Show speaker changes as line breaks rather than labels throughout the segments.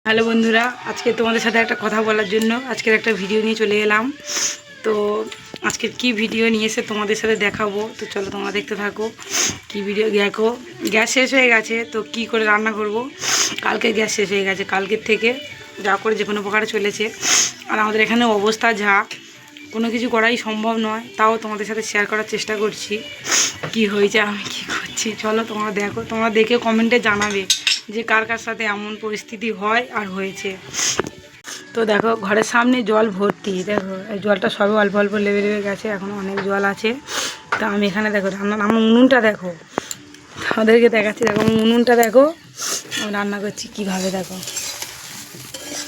Hello বন্ধুরা, আজকে তোমাদের সাথে একটা কথা বলার জন্য আজকের একটা ভিডিও নিয়ে চলে এলাম। তো আজকের কি ভিডিও নিয়ে এসে তোমাদের সাথে দেখাবো, তো চলো তোমরা দেখতে থাকো। কি ভিডিও দেখো। গ্যাস শেষ হয়ে গেছে, তো কি করে রান্না করব। কালকে গ্যাস শেষ হয়ে গেছে, কালকের থেকে যা করে যে কোনো প্রকারে চলেছে। আর আমাদের এখানে অবস্থা যা, কোনো কিছু করাই সম্ভব নয়। তাও তোমাদের সাথে শেয়ার করার চেষ্টা করছি কি হয়েছে, আমি কি করছি। চলো তোমরা দেখো, তোমরা দেখে কমেন্টে জানাবে যে কার কার সাথে এমন পরিস্থিতি হয় আর হয়েছে। তো দেখো ঘরের সামনে জল ভর্তি, দেখো এই জলটা সবে অল্প অল্প লেবে লেবে গেছে, এখন অনেক জল আছে। তো আমি এখানে দেখো রান্না, আমার উনুনটা দেখো, তাদেরকে দেখাচ্ছি। দেখো উনুনটা দেখো, আমি রান্না করছি কীভাবে দেখো,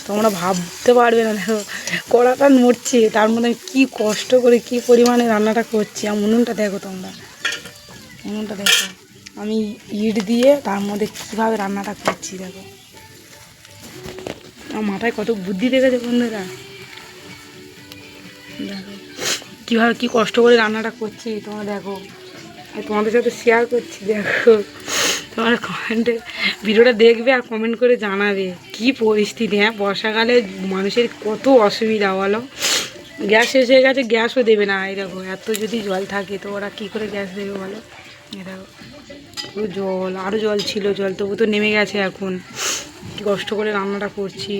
তোমরা ভাবতে পারবে না। দেখো কড়াটা নড়ছে, তার মধ্যে আমি কী কষ্ট করে কী পরিমাণে রান্নাটা করছি। আমার উনুনটা দেখো, তোমরা উনুনটা দেখো, আমি ইট দিয়ে তার মধ্যে কীভাবে রান্নাটা করছি। দেখো আমার মাথায় কত বুদ্ধি দেখেছে বন্ধুরা। দেখো কীভাবে কী কষ্ট করে রান্নাটা করছি, তোমরা দেখো, তোমাদের সাথে শেয়ার করছি। দেখো তোমরা কমেন্টে ভিডিওটা দেখবে আর কমেন্ট করে জানাবে কি পরিস্থিতি। হ্যাঁ, বর্ষাকালে মানুষের কত অসুবিধা বলো। গ্যাস শেষ হয়ে গেছে, গ্যাসও দেবে না। এই দেখো এত যদি জল থাকে তো ওরা কী করে গ্যাস দেবে বলো। এ দেখো পুরো জল, আরও জল ছিল, জল তবু তো নেমে গেছে। এখন কি কষ্ট করে রান্নাটা করছি,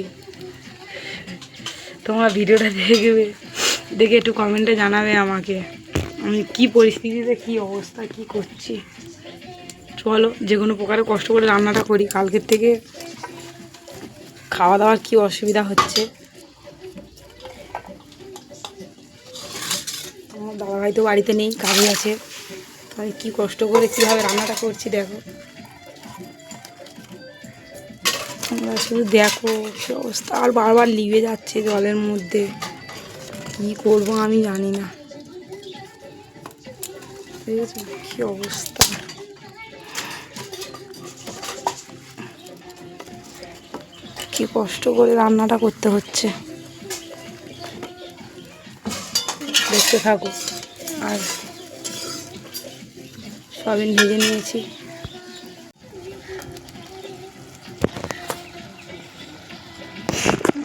তোমরা ভিডিওটা দেখবে, দেখে একটু কমেন্টে জানাবে আমাকে আমি কি পরিস্থিতিতে কি অবস্থা কি করছি। চলো যে কোনো প্রকারে কষ্ট করে রান্নাটা করি। কালকের থেকে খাওয়া দাওয়ার কি অসুবিধা হচ্ছে। আমার দাদাভাই তো বাড়িতে নেই, কাজে আছে। তাই কি কষ্ট করে কীভাবে রান্নাটা করছি দেখো, তোমরা শুধু দেখো কী অবস্থা। আর বারবার লিভে যাচ্ছে জলের মধ্যে, কী করবো আমি জানি না। ঠিক আছে, কী অবস্থা। কি কষ্ট করে রান্নাটা করতে হচ্ছে, দেখতে থাকো। আর সয়াবিন ভেজে নিয়েছি।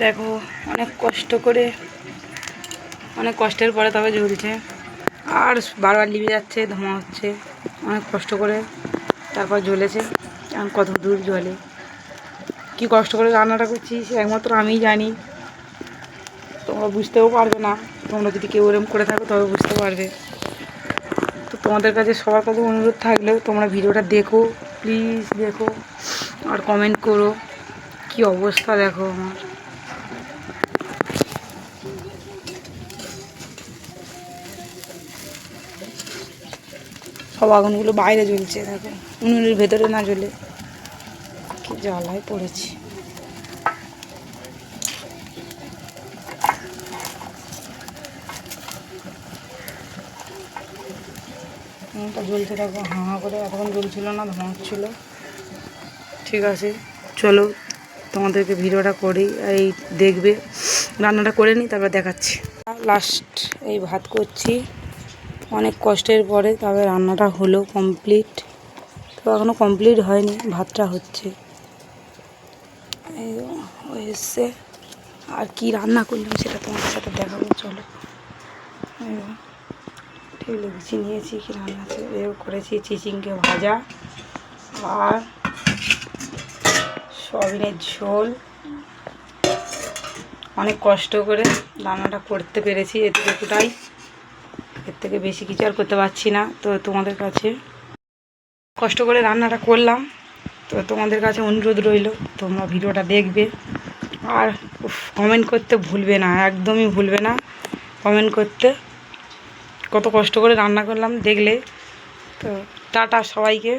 দেখো অনেক কষ্ট করে, অনেক কষ্টের পরে তবে জ্বলছে। আর বারবার লিভে যাচ্ছে, ধোঁয়া হচ্ছে, অনেক কষ্ট করে তারপর জ্বলেছে। এখন কত দূর জ্বলে, কি কষ্ট করে রান্নাটা করছি সে একমাত্র আমিই জানি। তোমরা বুঝতেও পারবে না, তোমরা যদি কেউ এরম করে থাকো তবে বুঝতে পারবে। তো তোমাদের কাছে সবার কাছে অনুরোধ থাকলেও তোমরা ভিডিওটা দেখো, প্লিজ দেখো আর কমেন্ট করো। কি অবস্থা দেখো আমার। সব আগুনগুলো বাইরে জ্বলছে, দেখো উনুনের ভেতরে না জ্বলে। কি জ্বালায় পড়েছি। উনুনটা জ্বলছে দেখো, হাঁ করে, এতক্ষণ জ্বলছিল না, ধোঁয়াচ্ছিল। ঠিক আছে চলো তোমাদেরকে ভিডিওটা করেই এই দেখবে, রান্নাটা করে নিই তারপর দেখাচ্ছি। লাস্ট এই ভাত করছি অনেক কষ্টের পরে, তবে রান্নাটা হলো কমপ্লিট। তো এখনও কমপ্লিট হয়নি, ভাতটা হচ্ছে। এই এসছে, আর কি রান্না করলাম সেটা তোমাদের সাথে দেখাবো। চলো টেবিলে গুছিয়ে নিয়েছি, কি রান্না আছে করেছি। চিচিঙ্গে ভাজা আর সয়াবিনের ঝোল। অনেক কষ্ট করে রান্নাটা করতে পেরেছি, এতটুকুটাই, এর থেকে বেশি কিছু আর করতে পারছি না। তো তোমাদের কাছে কষ্ট করে রান্নাটা করলাম, তো তোমাদের কাছে অনুরোধ রইল তোমরা ভিডিওটা দেখবে আর কমেন্ট করতে ভুলবে না, একদমই ভুলবে না কমেন্ট করতে। কত কষ্ট করে রান্না করলাম দেখলে। তো টাটা সবাইকে।